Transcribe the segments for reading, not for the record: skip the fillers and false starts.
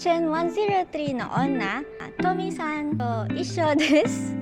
Kitchen 103 noon na. Tomi-san to isho desu.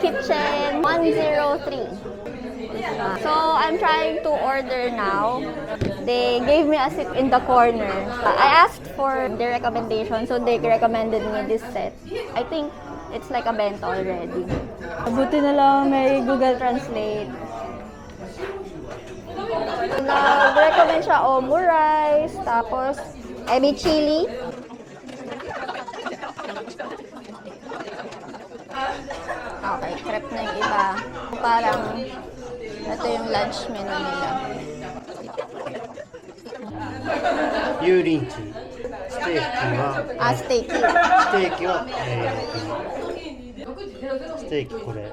Kitchen 103. So I'm trying to order now. They gave me a seat in the corner. I asked for their recommendation, so they recommended me this set. I think it's like a bento already. Buti na lang may Google Translate. Nag-recommend siya omu rice, tapos ebi chili. Okay, prep na yung iba. Parang ito yung lunch menu nila. Yurinchi. Steak wa. Steak. Steak wa. Steak これ。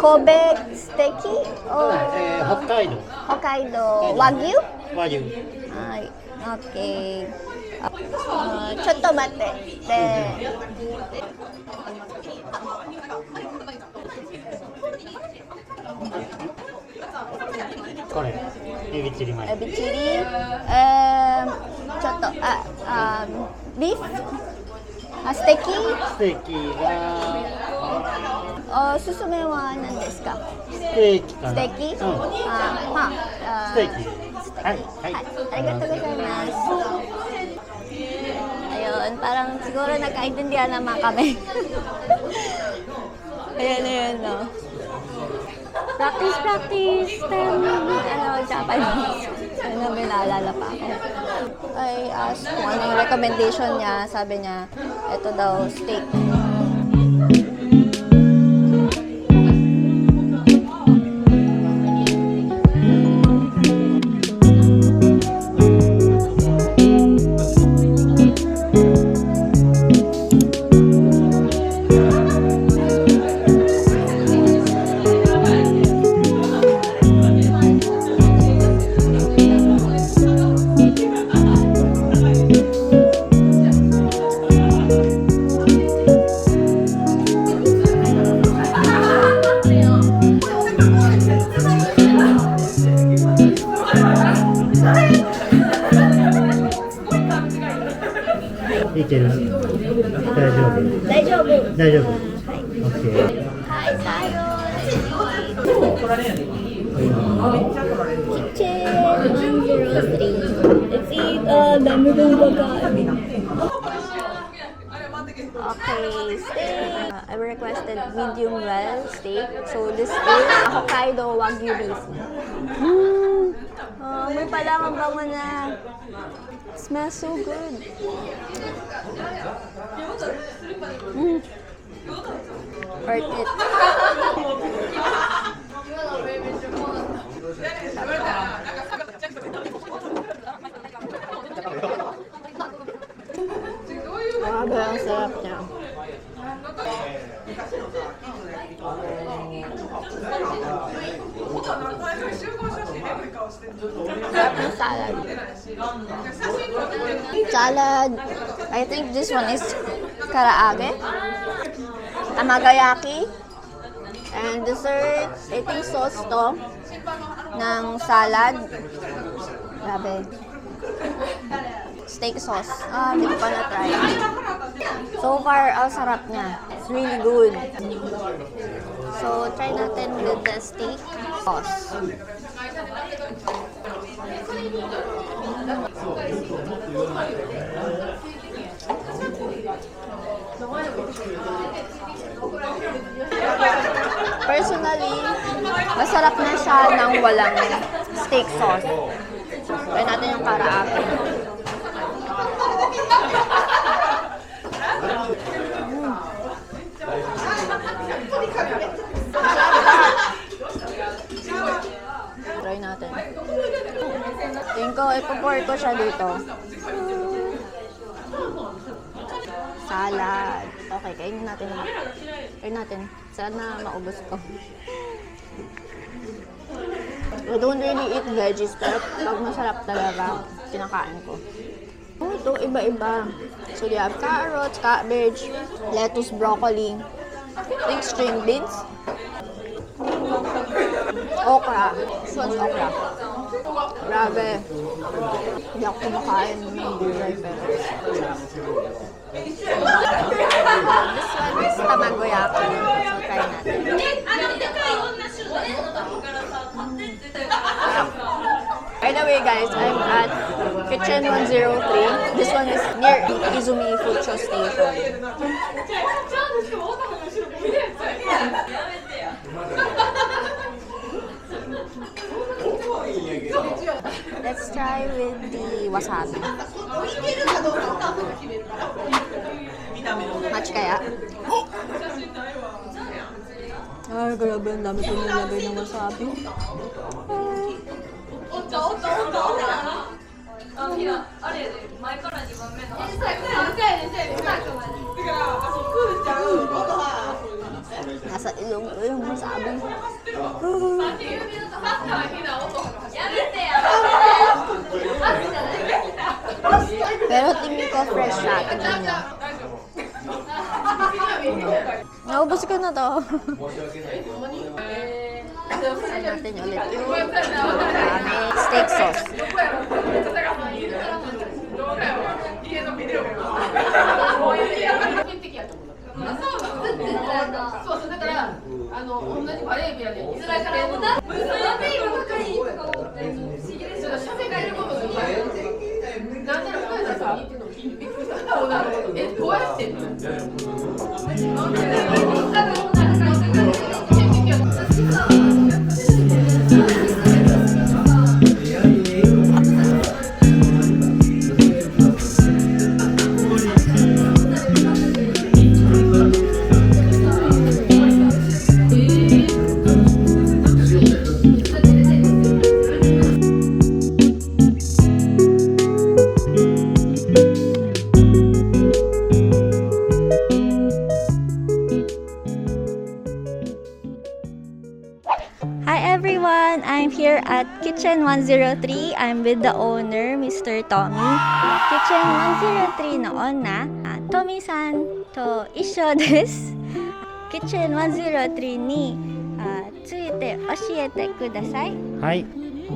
Kobe steak? Oh. 北海道。北海道。Wagyu? Wagyu. はい。Okay. ちょっと待って。これエビチリマヨ。エビチリ。ちょっとビーフ？ステーキ？ステーキが。おすすめは何ですか？ステーキかな。ステーキ？ステーキ。はい、はい、ありがとうございます。Ayun, parang siguro nagkaintindihan naman kami. Ayan, no. Practice. Japanese. Ano, may naalala pa ako. I asked kung ano yung recommendation niya. Sabi niya, ito daw, steak. Let's eat dami kong pagkain. Okay, steak. I requested medium well steak. So this is Hokkaido Wagyu beef. Oh, may palang ang bango na. Smells so good. Worth it. Grabe, ang sarap niya. Sarap ng salad. Salad. I think this one is karaage. Tamagayaki. And dessert, I think sauce to ng salad. Grabe. Steak sauce. Hindi ko pa na-try. So far, ang sarap niya. It's really good. So, try natin with the steak sauce. Personally, masarap na siya ng walang steak sauce. Try natin yung karaage. Try natin. Tingin ko, ipo-pour ko siya dito. Salad. Okay, kainin natin. Kainin natin. Sana maubos ko. I don't really eat veggies, pero pag masarap talaga, kinakain ko. Oh, ito, iba-iba. So, they have carrots, cabbage, lettuce, broccoli, I think string beans, okra. This one's okra. Grabe. Hindi ako kumakain ng gulay, pero this one is tamagoyaki. So, try natin. By the way, guys, I'm at Kitchen 103. This one is near Izumi Fucho Station. Let's try with the wasabi. Match kaya? Ay, grabe, ang dami ko nilagay ng wasabi. Nasa ilong ko yung wasabi. Pero tingin ko fresh siya. Tingnan nyo. Naubos ko na to. Saan natin ulit yung steak sauce. I'm here at Kitchen 103. I'm with the owner, Mr. Tommy. Kitchen 103 の女、トミさんと一緒です。Kitchen 103について教えてください。はい、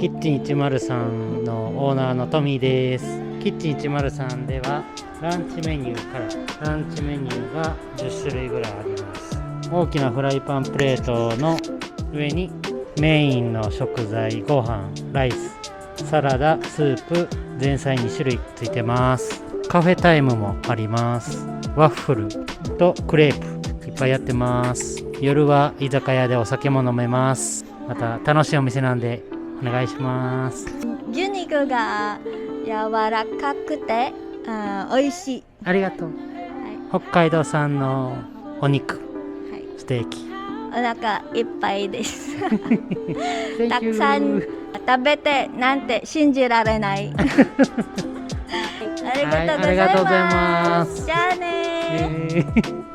キッチン103のオーナーのトミーです。キッチン103ではランチメニューからランチメニューが10種類ぐらいあります。大きなフライパンプレートの上にメインの食材、ご飯、ライス、サラダ、スープ、前菜2種類ついてます。カフェタイムもあります。ワッフルとクレープいっぱいやってます。夜は居酒屋でお酒も飲めます。また楽しいお店なんでお願いします。肉が柔らかくて、美味しい。ありがとう。はい北海道産のお肉、はい、ステーキ。お腹いっぱいです。Thank たくさん you 食べてなんて信じられない。ありがとうございます。じゃあねー。